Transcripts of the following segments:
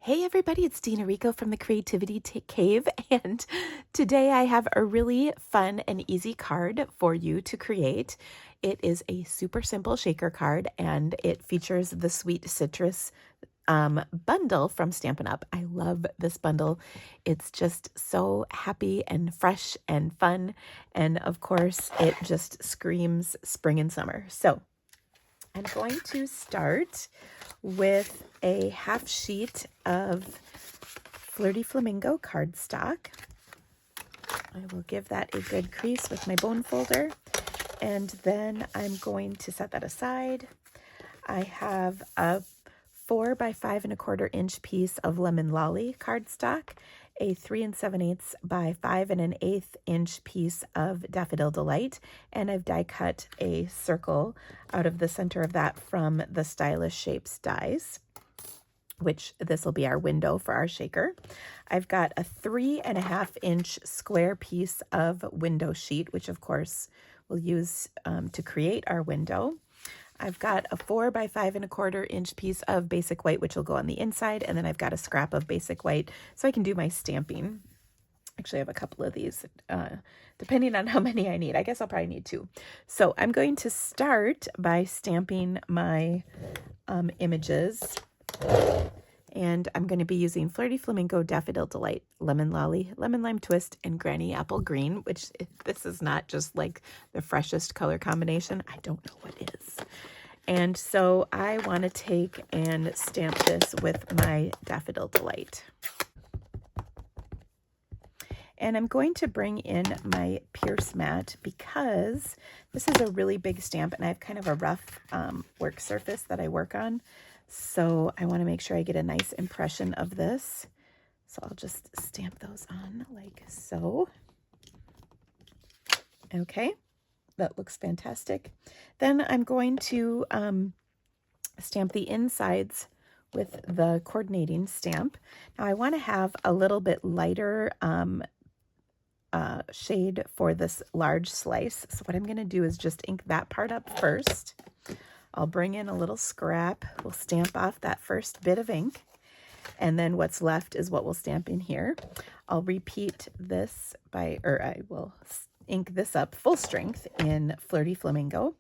Hey everybody, it's Dina Rico from the Creativity Cave, and today I have a really fun and easy card for you to create. It is a super simple shaker card, and it features the Sweet Citrus bundle from Stampin' Up. I love this bundle. It's just so happy and fresh and fun, and of course, it just screams spring and summer. So I'm going to start with a half sheet of Flirty Flamingo cardstock. I will give that a good crease with my bone folder, and then I'm going to set that aside. I have a 4 by 5 1/4 inch piece of Lemon Lolly cardstock, a 3 7/8 by 5 1/8 inch piece of Daffodil Delight, and I've die cut a circle out of the center of that from the Stylish Shapes dies, which this will be our window for our shaker. I've got a 3 1/2 inch square piece of window sheet, which of course we'll use to create our window. I've got a 4 by 5 1/4 inch piece of basic white, which will go on the inside, and then I've got a scrap of basic white so I can do my stamping. Actually, I have a couple of these, depending on how many I need. I guess I'll probably need 2. So I'm going to start by stamping my images, and I'm going to be using Flirty Flamingo, Daffodil Delight, Lemon Lolly, Lemon Lime Twist, and Granny Apple Green, which this is not just like the freshest color combination. I don't know what is. And so I want to take and stamp this with my Daffodil Delight. And I'm going to bring in my Pierce mat because this is a really big stamp and I have kind of a rough work surface that I work on. So I want to make sure I get a nice impression of this. So I'll just stamp those on like so. Okay, that looks fantastic. Then I'm going to stamp the insides with the coordinating stamp. Now I want to have a little bit lighter shade for this large slice. So what I'm going to do is just ink that part up first. I'll bring in a little scrap. We'll stamp off that first bit of ink. And then what's left is what we'll stamp in here. I'll repeat this I will ink this up full strength in Flirty Flamingo.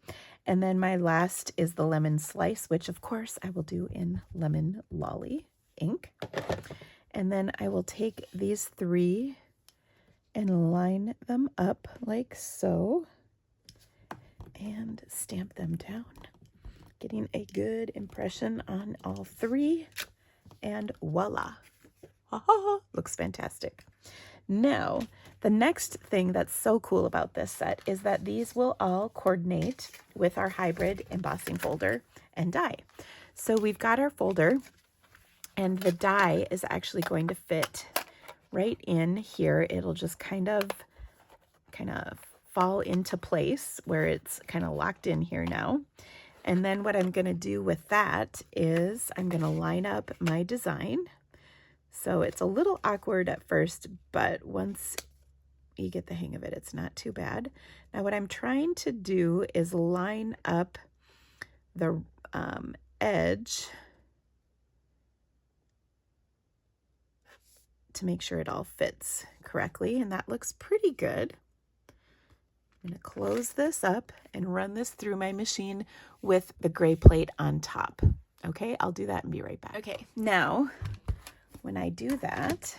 And then my last is the lemon slice, which of course I will do in Lemon Lolly ink. And then I will take these 3 and line them up like so and stamp them down, getting a good impression on all 3, and voila. Looks fantastic. Now, the next thing that's so cool about this set is that these will all coordinate with our hybrid embossing folder and die. So we've got our folder, and the die is actually going to fit right in here. It'll just kind of fall into place where it's kind of locked in here now. And then what I'm going to do with that is I'm going to line up my design. So it's a little awkward at first, but once you get the hang of it, it's not too bad. Now what I'm trying to do is line up the edge to make sure it all fits correctly, and that looks pretty good. I'm going to close this up and run this through my machine with the gray plate on top. Okay, I'll do that and be right back. Okay, now when I do that,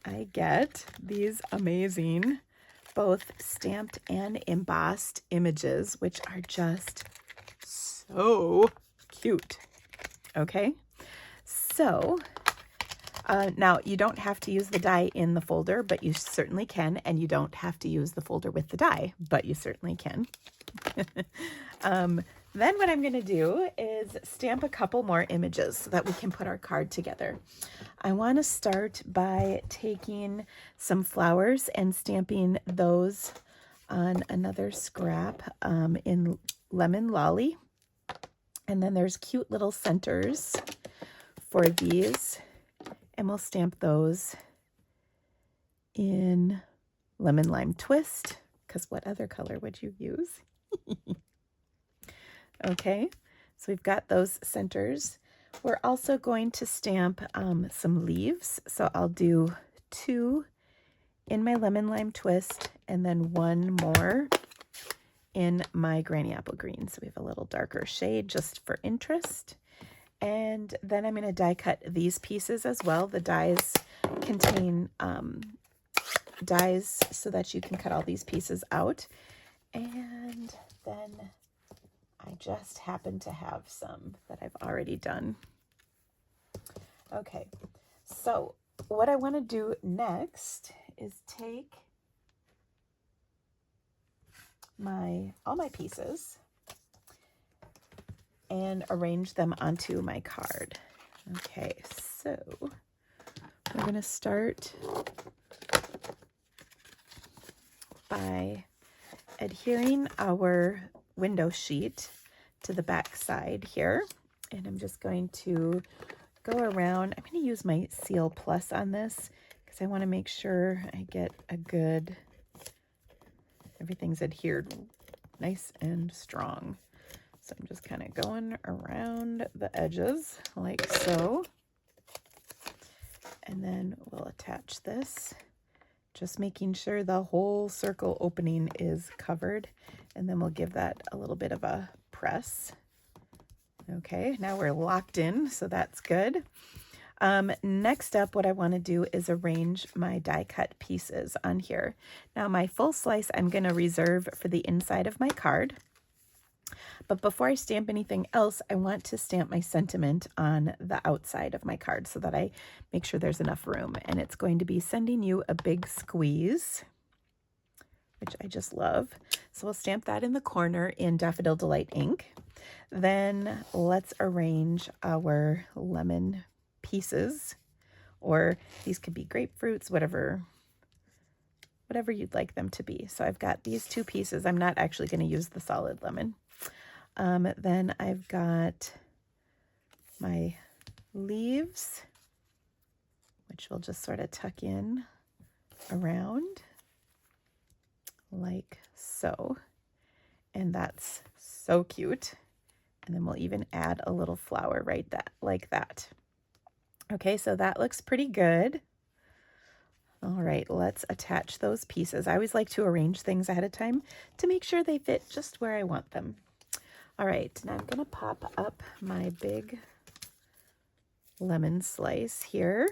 I get these amazing both stamped and embossed images, which are just so cute. Okay, so now you don't have to use the die in the folder, but you certainly can, and you don't have to use the folder with the die, but you certainly can. Then what I'm going to do is stamp a couple more images so that we can put our card together. I want to start by taking some flowers and stamping those on another scrap in Lemon Lolly. And then there's cute little centers for these, and we'll stamp those in Lemon Lime Twist, because what other color would you use? Okay, so we've got those centers. We're also going to stamp some leaves. So I'll do 2 in my lemon lime twist and then 1 more in my granny apple green. So we have a little darker shade just for interest. And then I'm going to die cut these pieces as well. The dies contain dies so that you can cut all these pieces out. And then I just happen to have some that I've already done. Okay, so what I want to do next is take all my pieces and arrange them onto my card. Okay, so we're going to start by adhering our window sheet to the back side here. And I'm just going to go around. I'm going to use my Seal Plus on this because I want to make sure I get a good, everything's adhered nice and strong. So I'm just kind of going around the edges like so. And then we'll attach this, just making sure the whole circle opening is covered. And then we'll give that a little bit of a press. Okay, now we're locked in, so that's good. Next up, what I want to do is arrange my die cut pieces on here. Now my full slice I'm going to reserve for the inside of my card. But before I stamp anything else, I want to stamp my sentiment on the outside of my card so that I make sure there's enough room. And it's going to be sending you a big squeeze, which I just love. So we'll stamp that in the corner in Daffodil Delight ink. Then let's arrange our lemon pieces, or these could be grapefruits, whatever you'd like them to be. So I've got these 2 pieces. I'm not actually going to use the solid lemon. Then I've got my leaves, which we'll just sort of tuck in around like so. And that's so cute. And then we'll even add a little flower right like that. Okay, so that looks pretty good. All right, let's attach those pieces. I always like to arrange things ahead of time to make sure they fit just where I want them. All right, now I'm gonna pop up my big lemon slice here.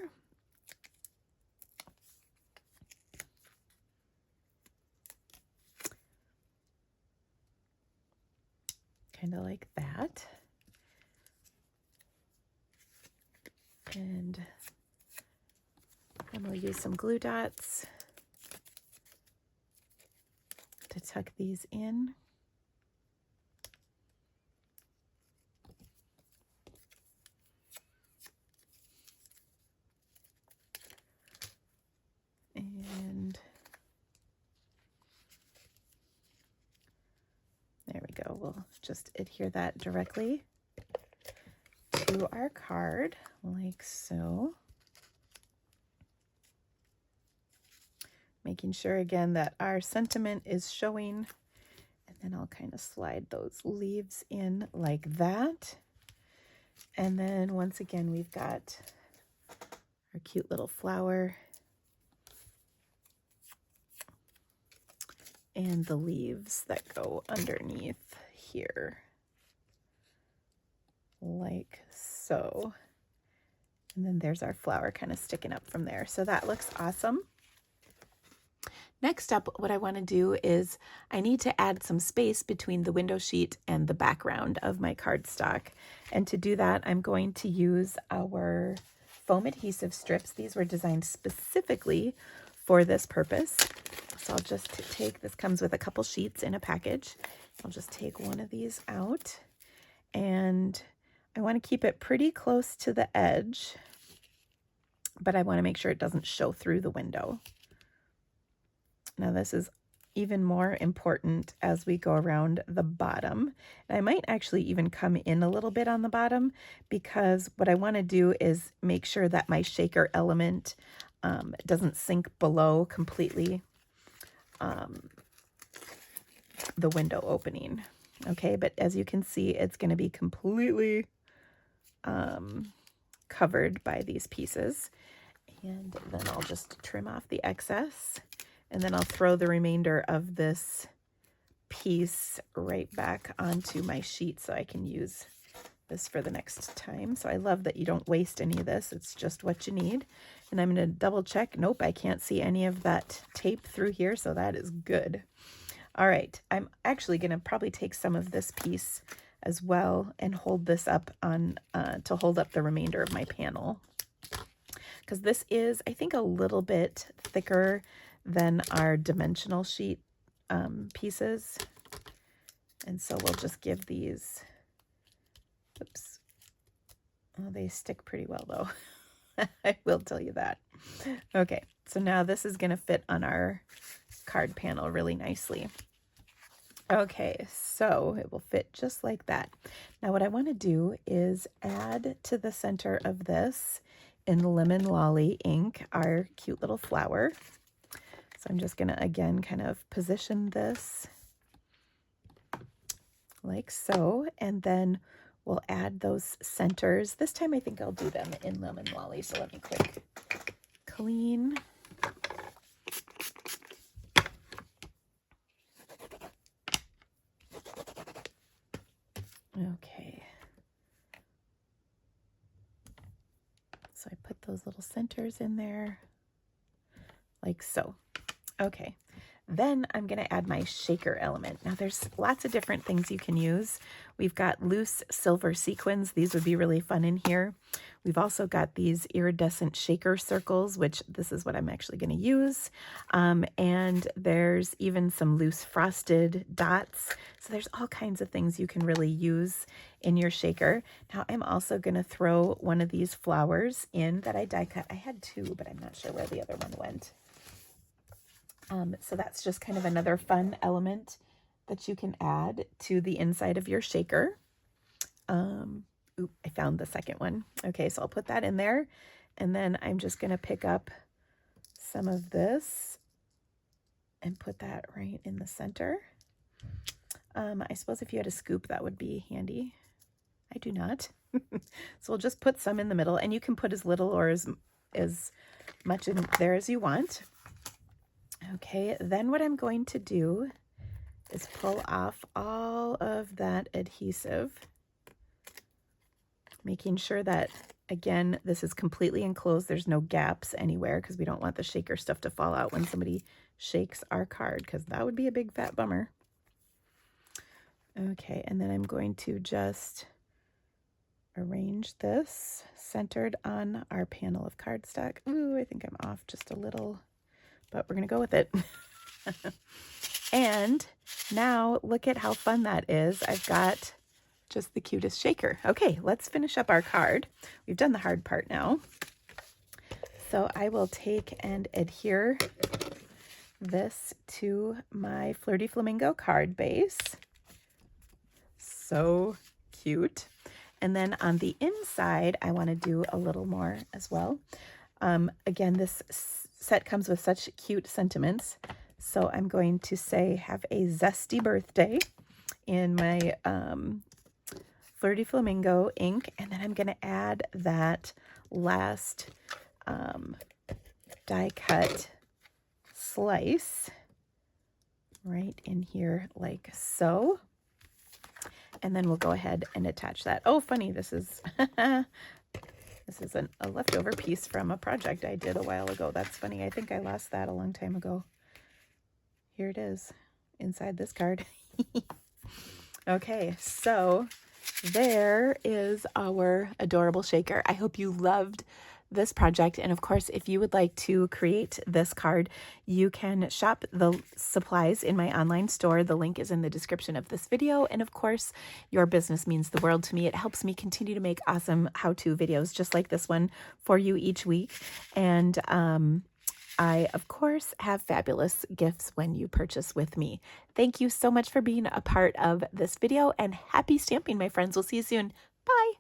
Kind of like that. And then we'll use some glue dots to tuck these in. And there we go. We'll just adhere that directly to our card like so. Making sure again that our sentiment is showing, and then I'll kind of slide those leaves in like that. And then once again, we've got our cute little flower and the leaves that go underneath here like so. And then there's our flower kind of sticking up from there. So that looks awesome. Next up, what I want to do is I need to add some space between the window sheet and the background of my cardstock. And to do that, I'm going to use our foam adhesive strips. These were designed specifically for this purpose. So I'll just take, this comes with a couple sheets in a package. I'll just take one of these out, and I want to keep it pretty close to the edge, but I want to make sure it doesn't show through the window. Now this is even more important as we go around the bottom. And I might actually even come in a little bit on the bottom, because what I want to do is make sure that my shaker element doesn't sink below completely the window opening. Okay, but as you can see, it's going to be completely covered by these pieces. And then I'll just trim off the excess, and then I'll throw the remainder of this piece right back onto my sheet so I can use this for the next time. So I love that you don't waste any of this. It's just what you need. And I'm going to double check. Nope, I can't see any of that tape through here, so that is good. All right, I'm actually going to probably take some of this piece as well and hold this up on to hold up the remainder of my panel, because this is, I think, a little bit thicker than our dimensional sheet pieces. And so we'll just give these, oops, oh, they stick pretty well though. I will tell you that. Okay, so now this is going to fit on our card panel really nicely. Okay, so it will fit just like that. Now what I want to do is add to the center of this in Lemon Lolly ink our cute little flower. So I'm just going to again kind of position this like so, and then we'll add those centers. This time I think I'll do them in Lemon Lolly, so let me quick clean. Okay. So I put those little centers in there like so. Okay. Then I'm going to add my shaker element. Now there's lots of different things you can use. We've got loose silver sequins. These would be really fun in here. We've also got these iridescent shaker circles, which this is what I'm actually going to use. And there's even some loose frosted dots. So there's all kinds of things you can really use in your shaker. Now I'm also going to throw one of these flowers in that I die cut. I had two, but I'm not sure where the other one went. So that's just kind of another fun element that you can add to the inside of your shaker. Oop, I found the second one. Okay, so I'll put that in there, and then I'm just going to pick up some of this and put that right in the center. I suppose if you had a scoop, that would be handy. I do not. So we'll just put some in the middle, and you can put as little or as much in there as you want. Okay, then what I'm going to do is pull off all of that adhesive, making sure that, again, this is completely enclosed. There's no gaps anywhere because we don't want the shaker stuff to fall out when somebody shakes our card, because that would be a big fat bummer. Okay, and then I'm going to just arrange this centered on our panel of cardstock. Ooh, I think I'm off just a little, but we're going to go with it. And now look at how fun that is. I've got just the cutest shaker. Okay, let's finish up our card. We've done the hard part now. So I will take and adhere this to my Flirty Flamingo card base. So cute. And then on the inside, I want to do a little more as well. Again, this set comes with such cute sentiments. So I'm going to say, have a zesty birthday in my Flirty Flamingo ink. And then I'm going to add that last die cut slice right in here like so. And then we'll go ahead and attach that. Oh, funny, this is this is a leftover piece from a project I did a while ago. That's funny. I think I lost that a long time ago. Here it is inside this card. Okay, so there is our adorable shaker. I hope you loved this project. And of course, if you would like to create this card, you can shop the supplies in my online store. The link is in the description of this video. And of course, your business means the world to me. It helps me continue to make awesome how-to videos just like this one for you each week. And I, of course, have fabulous gifts when you purchase with me. Thank you so much for being a part of this video, and happy stamping, my friends. We'll see you soon. Bye.